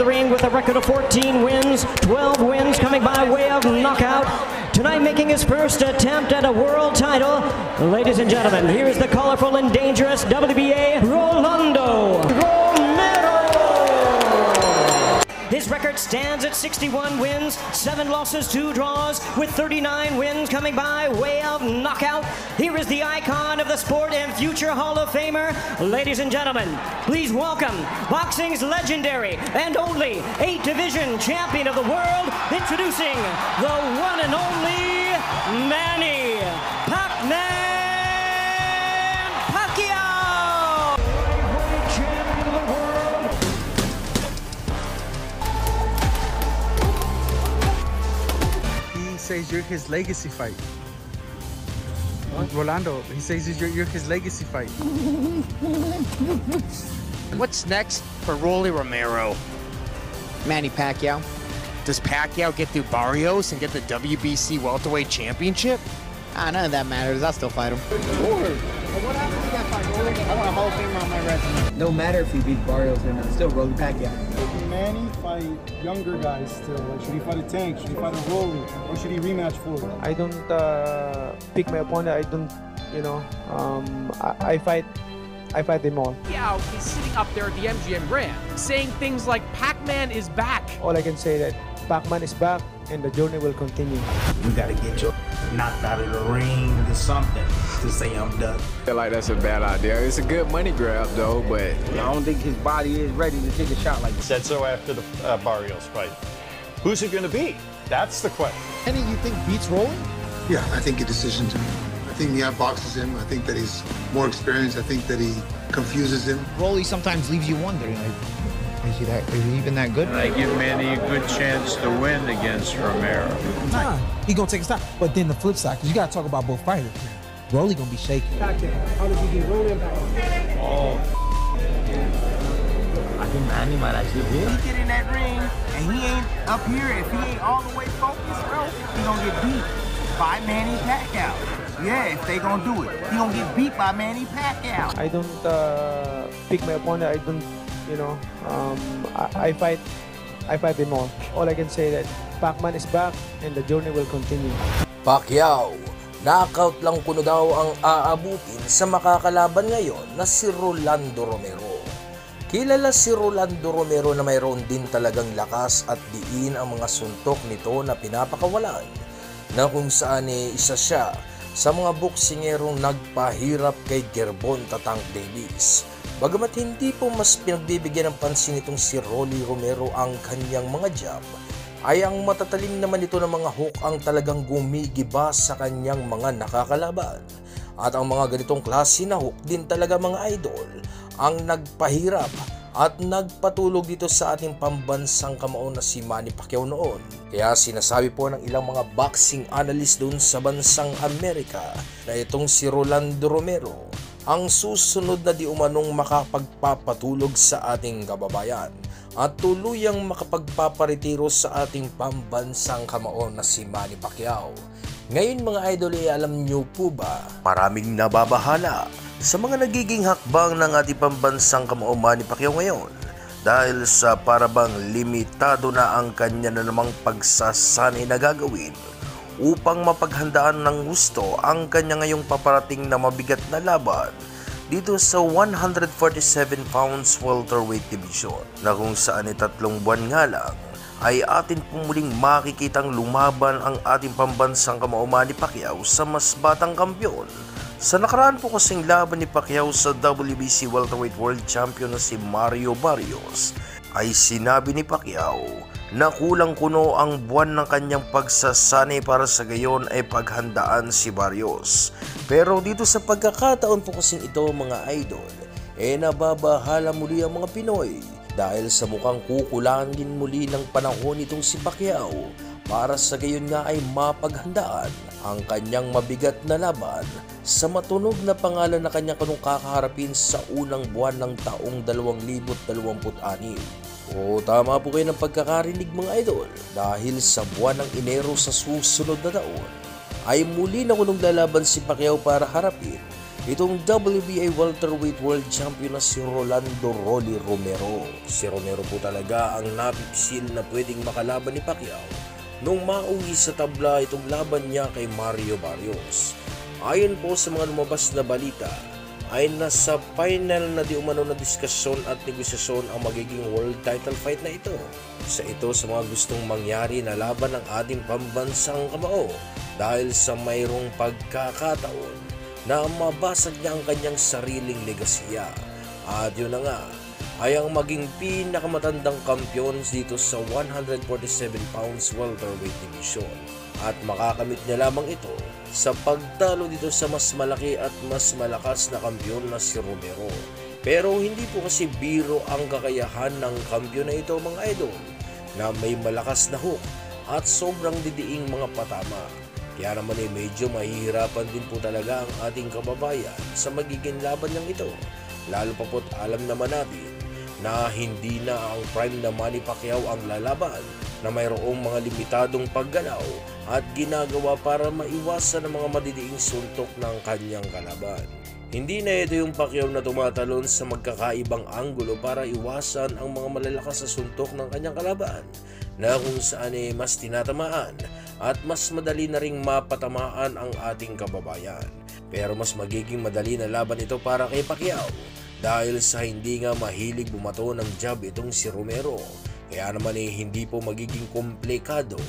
The ring with a record of 14 wins, 12 wins coming by way of knockout. Tonight making his first attempt at a world title. Ladies and gentlemen, here is the colorful and dangerous WBA Rolando Romero. His record stands at 61 wins, 7 losses, 2 draws, with 39 wins coming by way of knockout. Here is the icon of the sport and future Hall of Famer. Ladies and gentlemen, please welcome boxing's legendary and only 8-division champion of the world, introducing the one and only Manny Pacman Pacquiao! Champion of the world. He says you're his legacy fight. Rolando, he says you're his legacy fight. What's next for Rolly Romero? Manny Pacquiao. Does Pacquiao get through Barrios and get the WBC welterweight championship? None of that matters. I'll still fight him. What happened to that fight, Rolly? I want a Hall of Famer on my resume. No matter if he beat Barrios or not, still Rolly Pacquiao. Should Manny fight younger guys still? Like, should he fight a Tank? Should he fight a Rolly? Or should he rematch Floyd? I don't pick my opponent. I don't, I fight them all. Pacquiao is sitting up there at the MGM Grand saying things like Pac-Man is back. All I can say that Pac-Man is back and the journey will continue. You gotta get your knocked out of the ring or something to say I'm done. I feel like that's a bad idea. It's a good money grab though, but I don't think his body is ready to take a shot like that. Said so after the Barrios fight. Who's it gonna be? That's the question. Any you think beats Rolly? Yeah, I think a decision to me. I think he outboxes him. I think that he's more experienced. I think that he confuses him. Rolly sometimes leaves you wondering, like, is he even that good? I give Manny a good chance to win against Romero. He gonna take his time. But then the flip side, because you gotta talk about both fighters. Rolly gonna be shaky. How does he do Rolly and Pacquiao? Oh. I think Manny might actually win. He get in that ring and he ain't up here, if he ain't all the way focused, bro, he gonna get beat by Manny Pacquiao. Yeah, if they gonna do it, he gonna get beat by Manny Pacquiao. I don't pick my opponent. I don't, I fight them all. All I can say that Pac-Man is back and the journey will continue. Pacquiao, knockout lang kuno daw ang aabutin sa makakalaban ngayon na si Rolando Romero. Kilala si Rolando Romero na mayroon din talagang lakas at diin ang mga suntok nito na pinapakawalan, na kung saan isa siya sa mga boksingerong nagpahirap kay Gervonta Tank Davis. Bagamat hindi po mas pinagbibigyan ng pansin itong si Rolly Romero ang kanyang mga jab, ay ang matatalim naman ito ng mga hook ang talagang gumigiba sa kanyang mga nakakalaban. At ang mga ganitong klase na hook din talaga mga idol ang nagpahirap at nagpatulog dito sa ating pambansang kamao na si Manny Pacquiao noon. Kaya sinasabi po ng ilang mga boxing analyst doon sa bansang Amerika na itong si Rolando Romero ang susunod na di umanong makapagpapatulog sa ating kababayan at tuluyang makapagpaparetiro sa ating pambansang kamao na si Manny Pacquiao. Ngayon mga idol, alam nyo po ba, maraming nababahala sa mga nagiging hakbang ng ating pambansang kamao Manny Pacquiao ngayon dahil sa parabang limitado na ang kanya na namang pagsasanay na gagawin upang mapaghandaan ng gusto ang kanya ngayong paparating na mabigat na laban dito sa 147 pounds welterweight division, na kung saan 3 buwan nga lang ay atin pumuling makikitang lumaban ang ating pambansang kamao Manny Pacquiao sa mas batang kampyon. Sa nakaraan po kasing laban ni Pacquiao sa WBC welterweight world champion na si Mario Barrios, ay sinabi ni Pacquiao na kulang kuno ang buwan ng kanyang pagsasanay para sa gayon ay paghandaan si Barrios. Pero dito sa pagkakataon po kasing ito mga idol, nababahala muli ang mga Pinoy dahil sa mukhang kukulangin muli ng panahon itong si Pacquiao para sa gayon nga ay mapaghandaan ang kanyang mabigat na laban sa matunog na pangalan na kanyang kakaharapin sa unang buwan ng taong 2026. O tama po kayo ng pagkakarinig mga idol, dahil sa buwan ng Enero sa susunod na taon ay muli na kunong lalaban si Pacquiao para harapin itong WBA welterweight world champion na si Rolando "Rolly" Romero. Si Romero po talaga ang napipsil na pwedeng makalaban ni Pacquiao nung mauwi sa tabla itong laban niya kay Mario Barrios. Ayon po sa mga lumabas na balita, ay nasa final na di umano na diskusyon at negosasyon ang magiging world title fight na ito. Isa ito sa mga gustong mangyari na laban ng ating pambansang kamao dahil sa mayroong pagkakataon na mabasag niya ang kanyang sariling legasiya. At yun na nga, ay ang maging pinakamatandang kampiyon dito sa 147 pounds welterweight division. At makakamit niya lamang ito sa pagtalo dito sa mas malaki at mas malakas na kampiyon na si Romero. Pero hindi po kasi biro ang kakayahan ng kampiyon na ito mga idol, na may malakas na hook at sobrang didiing mga patama. Kaya naman ay medyo mahihirapan din po talaga ang ating kababayan sa magiging laban ng ito. Lalo pa po't alam naman natin na hindi na ang prime na Manny Pacquiao ang lalaban, na mayroong mga limitadong paggalaw at ginagawa para maiwasan ang mga madidiing suntok ng kanyang kalaban. Hindi na ito yung Pacquiao na tumatalon sa magkakaibang anggulo para iwasan ang mga malalakas na suntok ng kanyang kalaban, na kung saan ay mas tinatamaan at mas madali na ring mapatamaan ang ating kababayan. Pero mas magiging madali na laban ito para kay Pacquiao dahil sa hindi nga mahilig bumato ng jab itong si Romero. Kaya naman hindi po magiging komplikado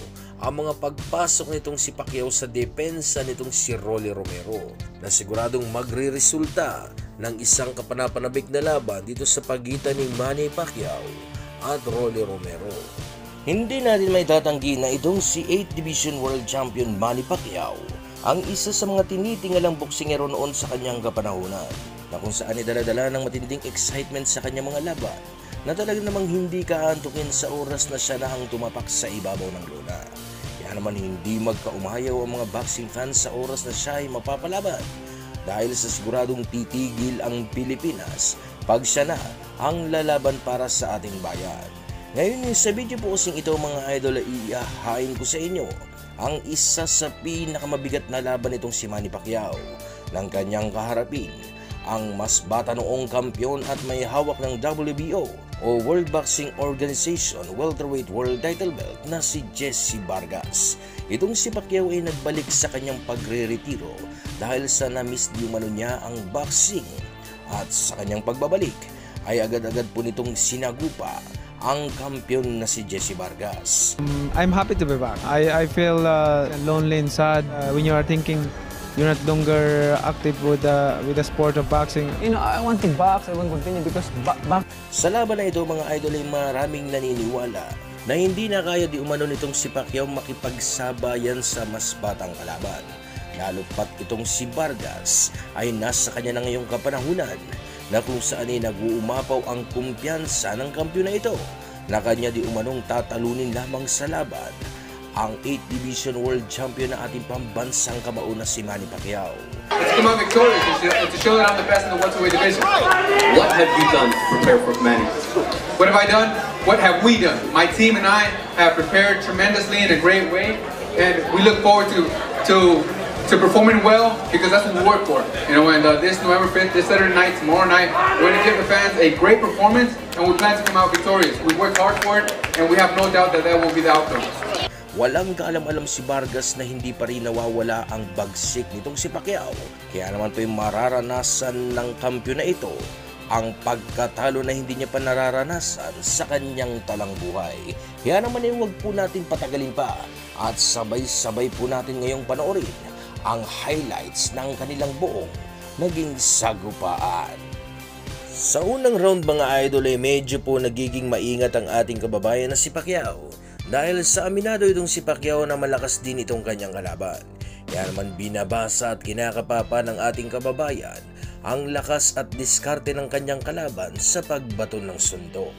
ang mga pagpasok nitong si Pacquiao sa depensa nitong si Rolly Romero, na siguradong magre-resulta ng isang kapanapanabik na laban dito sa pagitan ni Manny Pacquiao at Rolly Romero. Hindi natin may tatanggi na itong si 8th Division World Champion Manny Pacquiao ang isa sa mga tinitingalang boksingero noon sa kanyang kapanahunan, na kung saan dala-dala ng matinding excitement sa kanyang mga laban, na talaga namang hindi kaantukin sa oras na siya na ang tumapak sa ibabaw ng lona. Kaya naman hindi magkaumayaw ang mga boxing fans sa oras na siya ay mapapalaban, dahil sa siguradong titigil ang Pilipinas pag siya na ang lalaban para sa ating bayan. Ngayon sa video po kasing ito mga idol, iihahain ko sa inyo ang isa sa pinakamabigat na laban nitong si Manny Pacquiao, ng kanyang kaharapin ang mas bata noong kampiyon at may hawak ng WBO o World Boxing Organization welterweight world title belt na si Jesse Vargas. Itong si Pacquiao ay nagbalik sa kanyang pagre-retiro dahil sa na-miss di umano niya ang boxing, at sa kanyang pagbabalik ay agad-agad po nitong sinagupa ang kampiyon na si Jesse Vargas. I'm happy to be back. I feel lonely and sad when you are thinking you're not longer active with the sport of boxing. You know, I want to box, I want to continue because Sa laban na ito mga idol ay maraming naniniwala na hindi na kaya di umano nitong si Pacquiao makipagsabayan sa mas batang kalaban. Lalo pat itong si Vargas ay nasa kanya na ngayong kapanahunan, na kung saan ay nag-uumapaw ang kumpiyansa ng kampiyon na ito, na kanya di umanong tatalunin lamang sa laban ang 8th Division World Champion na ating pambansang kamao na si Manny Pacquiao. Let's come out victorious and to show that I'm the best in the welterweight division. What have you done to prepare for Manny? What have I done? What have we done? My team and I have prepared tremendously in a great way, and we look forward to performing well, because that's what we work for. You know, and this November 5th, this Saturday night, tomorrow night, we're going to give the fans a great performance, and we plan to come out victorious. We worked hard for it, and we have no doubt that that will be the outcome. Walang kaalam-alam si Vargas na hindi pa rin nawawala ang bagsik nitong si Pacquiao. Kaya naman po'y mararanasan ng kampiyon na ito ang pagkatalo na hindi niya pa nararanasan sa kanyang talang buhay. Kaya naman huwag po natin patagalin pa at sabay-sabay po natin ngayong panoorin ang highlights ng kanilang buong naging sagupaan. Sa unang round mga idol ay medyo po nagiging maingat ang ating kababayan na si Pacquiao, dahil sa aminado itong si Pacquiao na malakas din itong kanyang kalaban. Kaya naman binabasa at kinakapapa ng ating kababayan ang lakas at diskarte ng kanyang kalaban sa pagbato ng suntok.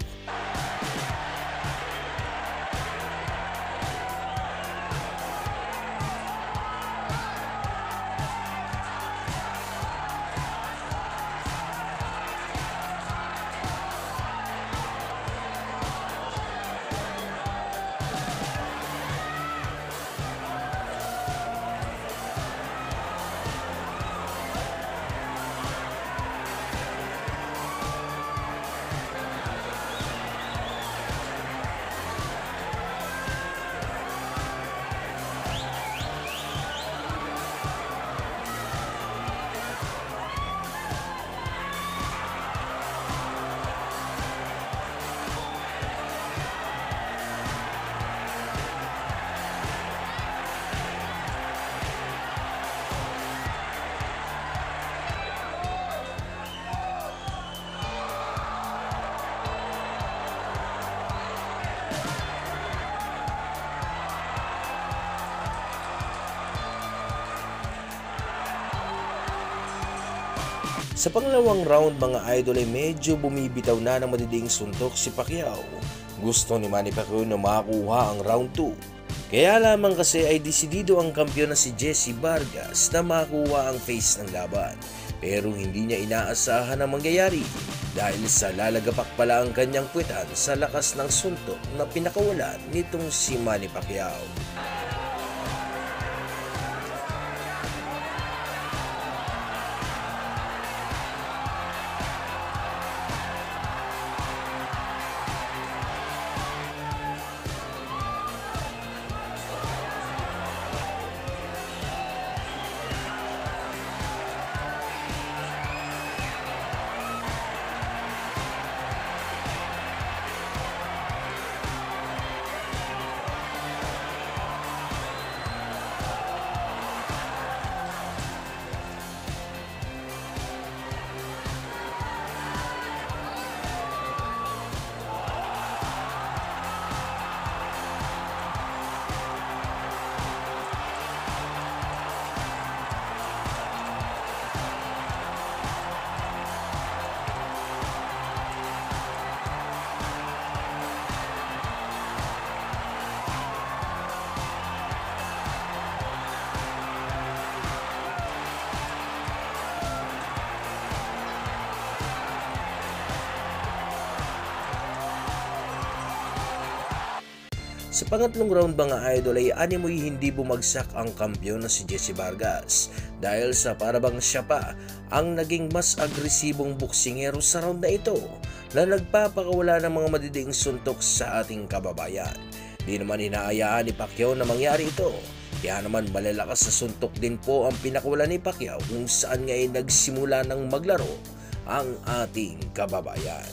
Sa pangalawang round mga idol ay medyo bumibitaw na ng matinding suntok si Pacquiao. Gusto ni Manny Pacquiao na makakuha ang round 2. Kaya lamang kasi ay desidido ang kampiyon na si Jesse Vargas na makakuha ang face ng laban. Pero hindi niya inaasahan ang mangyayari dahil sa lalagapak pala ang kanyang puwetan sa lakas ng suntok na pinakawalan nitong si Manny Pacquiao. Sa pangatlong round mga idol ay animoy hindi bumagsak ang kampiyon na si Jesse Vargas dahil sa parabang siya pa ang naging mas agresibong boksingero sa round na ito na nagpapakawala ng mga matinding suntok sa ating kababayan. Di naman inaayaan ni Pacquiao na mangyari ito. Kaya naman malalakas na suntok din po ang pinakawala ni Pacquiao kung saan nga ay nagsimula ng maglaro ang ating kababayan.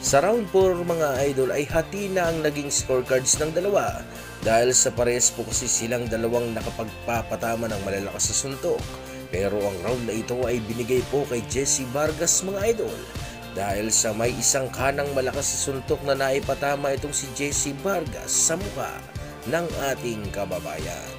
Sa round 4 mga idol ay hati na ang naging scorecards ng dalawa dahil sa parehas po kasi silang dalawang nakapagpapatama ng malalakas na suntok. Pero ang round na ito ay binigay po kay Jesse Vargas mga idol dahil sa may isang kanang malakas na suntok na naipatama itong si Jesse Vargas sa mukha ng ating kababayan.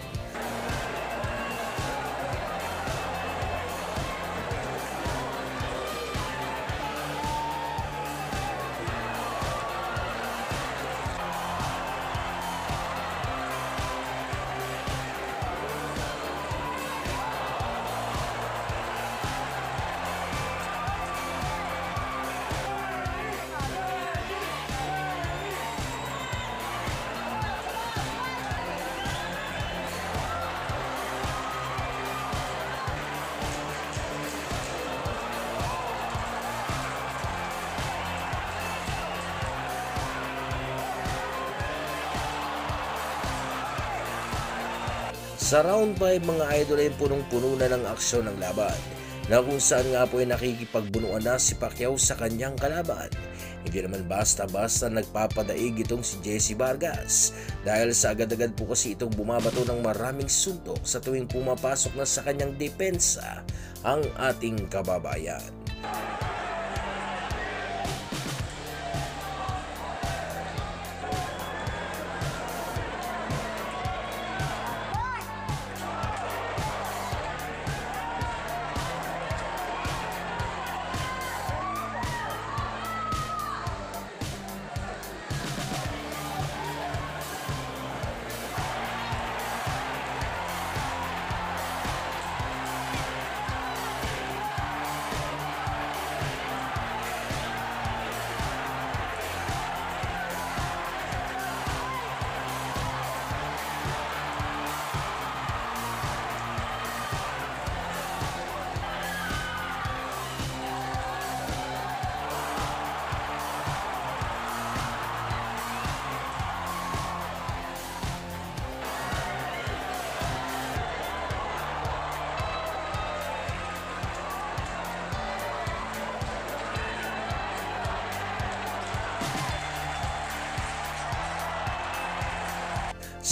Sa round 5 mga idol ay punong-puno na ng aksyon ng laban na kung saan nga po ay nakikipagbunuan na si Pacquiao sa kanyang kalaban. Hindi naman basta-basta nagpapadaig itong si Jesse Vargas dahil sa agad-agad po kasi itong bumabato ng maraming suntok sa tuwing pumapasok na sa kanyang depensa ang ating kababayan.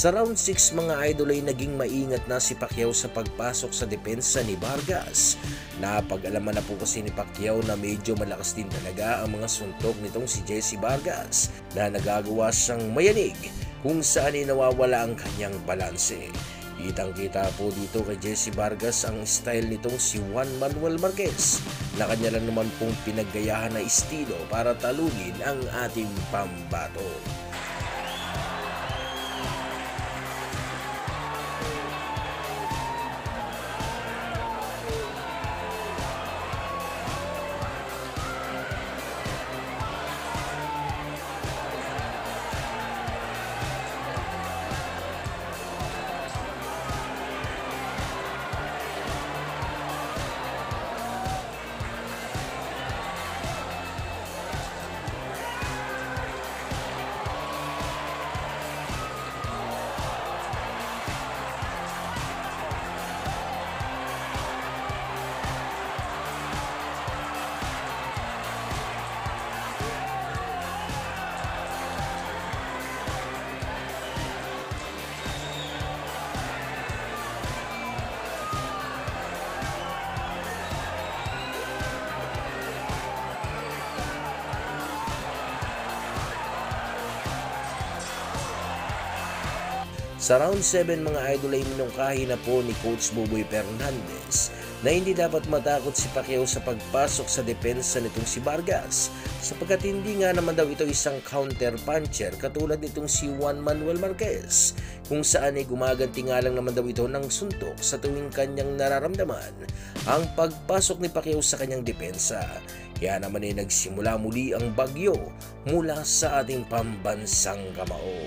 Sa round 6 mga idol ay naging maingat na si Pacquiao sa pagpasok sa depensa ni Vargas. Napag-alaman na po kasi ni Pacquiao na medyo malakas din talaga ang mga suntok nitong si Jesse Vargas na nagagawa siyang mayanig kung saan ay nawawala ang kanyang balanse. Kitang-kita po dito kay Jesse Vargas ang style nitong si Juan Manuel Marquez na kanya lang naman pong pinaggayahan na estilo para talunin ang ating pambato. Sa round 7 mga idol ay minungkahi na po ni Coach Boboy Fernandez na hindi dapat matakot si Pacquiao sa pagpasok sa depensa nitong si Vargas sapagkat hindi nga naman daw ito isang counter puncher katulad nitong si Juan Manuel Marquez kung saan ay gumaganti nga lang naman daw ito ng suntok sa tuwing kanyang nararamdaman ang pagpasok ni Pacquiao sa kanyang depensa. Kaya naman ay nagsimula muli ang bagyo mula sa ating pambansang kamao.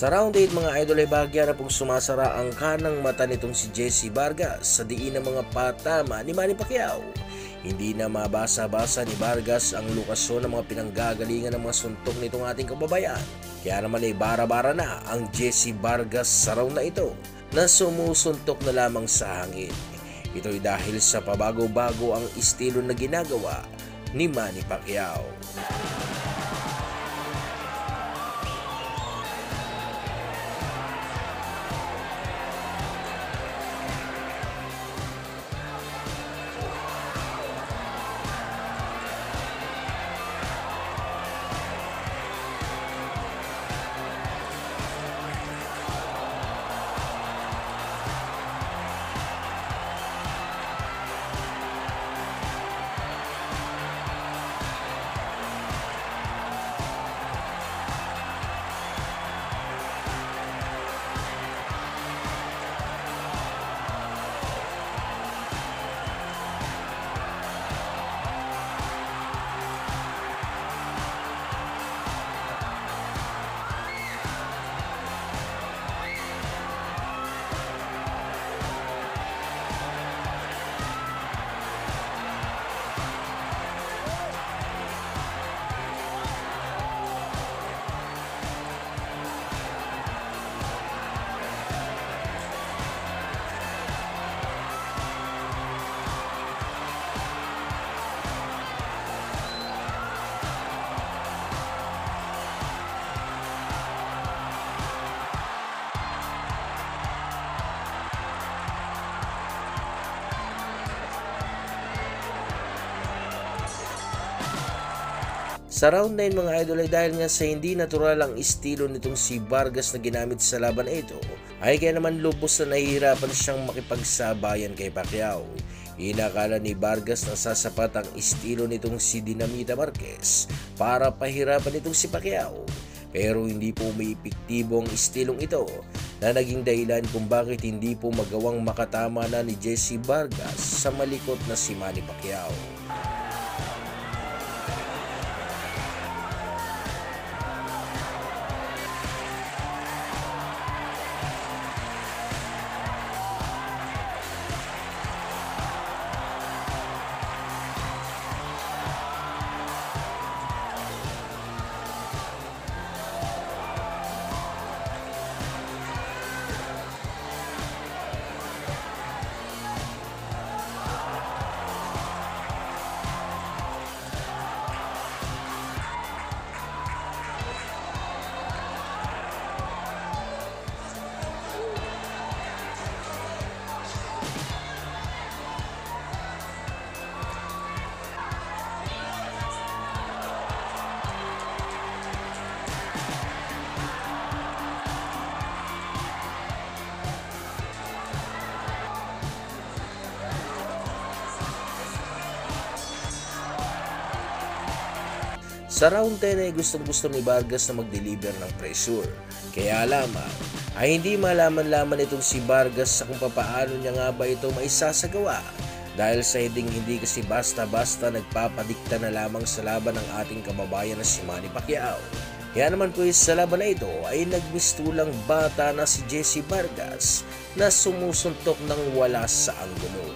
Sa round 8 mga idol ay bahagya na pong sumasara ang kanang mata nitong si Jesse Vargas sa diin ng mga patama ni Manny Pacquiao. Hindi na mabasa-basa ni Vargas ang lokasyon ng mga pinanggagalingan ng mga suntok nitong ating kababayan. Kaya naman ay bara-bara na ang Jesse Vargas sa round na ito na sumusuntok na lamang sa hangin. Ito'y dahil sa pabago-bago ang estilo na ginagawa ni Manny Pacquiao. Sa round 9 mga idol ay dahil nga sa hindi natural ang estilo nitong si Vargas na ginamit sa laban na ito, ay kaya naman lubos na nahihirapan siyang makipagsabayan kay Pacquiao. Inakala ni Vargas na sasapat ang estilo nitong si Dinamita Marquez para pahirapan itong si Pacquiao. Pero hindi po may epektibo ang estilong ito na naging dahilan kung bakit hindi po magawang makatama na ni Jesse Vargas sa malikot na si Manny Pacquiao. Sa round 10 ay gustong-gusto ni Vargas na mag-deliver ng pressure. Kaya lamang ay hindi malaman-laman itong si Vargas sa kung papaano niya nga ba ito maisasagawa. Dahil sa hindi kasi basta-basta nagpapadikta na lamang sa laban ng ating kababayan na si Manny Pacquiao. Kaya naman po sa laban na ito ay nagmistulang bata na si Jesse Vargas na sumusuntok ng wala sa anggulo.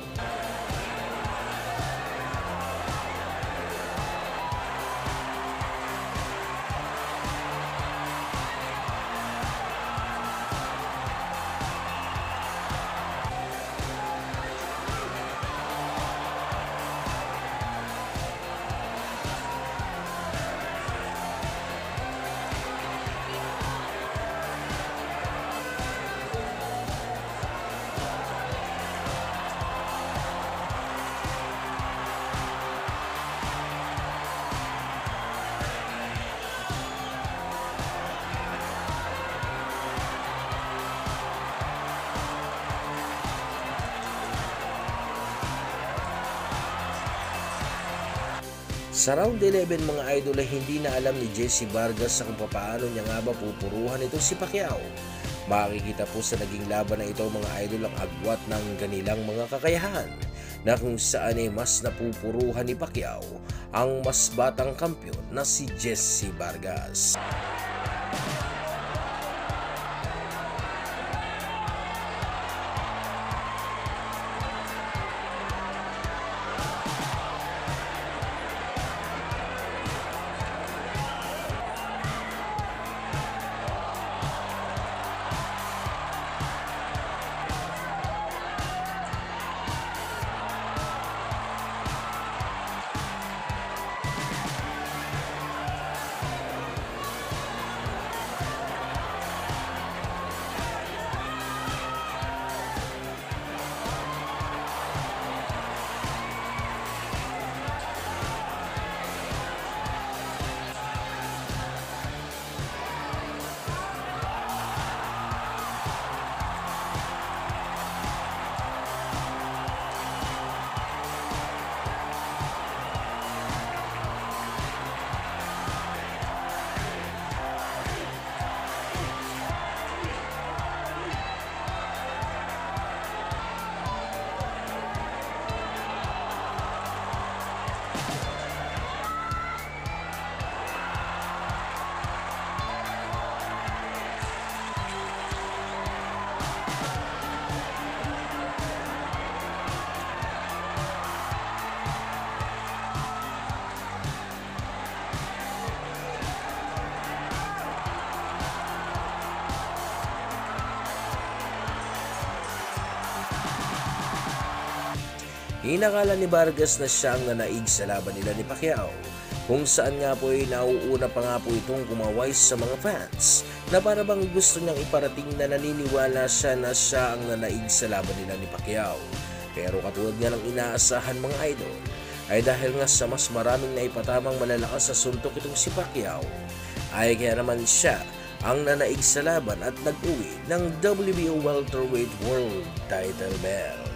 Sa round 11 mga idol ay hindi na alam ni Jesse Vargas sa kung paano niya nga ba pupuruhan itong si Pacquiao. Makikita po sa naging laban na ito mga idol ang agwat ng kanilang mga kakayahan na kung saan ay mas napupuruhan ni Pacquiao ang mas batang kampiyon na si Jesse Vargas. Inakala ni Vargas na siya ang nanaig sa laban nila ni Pacquiao, kung saan nga po ay nauuna pa nga po itong kumaway sa mga fans na para bang gusto niyang iparating na naniniwala siya na siya ang nanaig sa laban nila ni Pacquiao. Pero katulad nga ng inaasahan mga idol, ay dahil nga sa mas maraming naipatamang malalakas sa suntok itong si Pacquiao, ay kaya naman siya ang nanaig sa laban at nag-uwi ng WBO welterweight world title belt.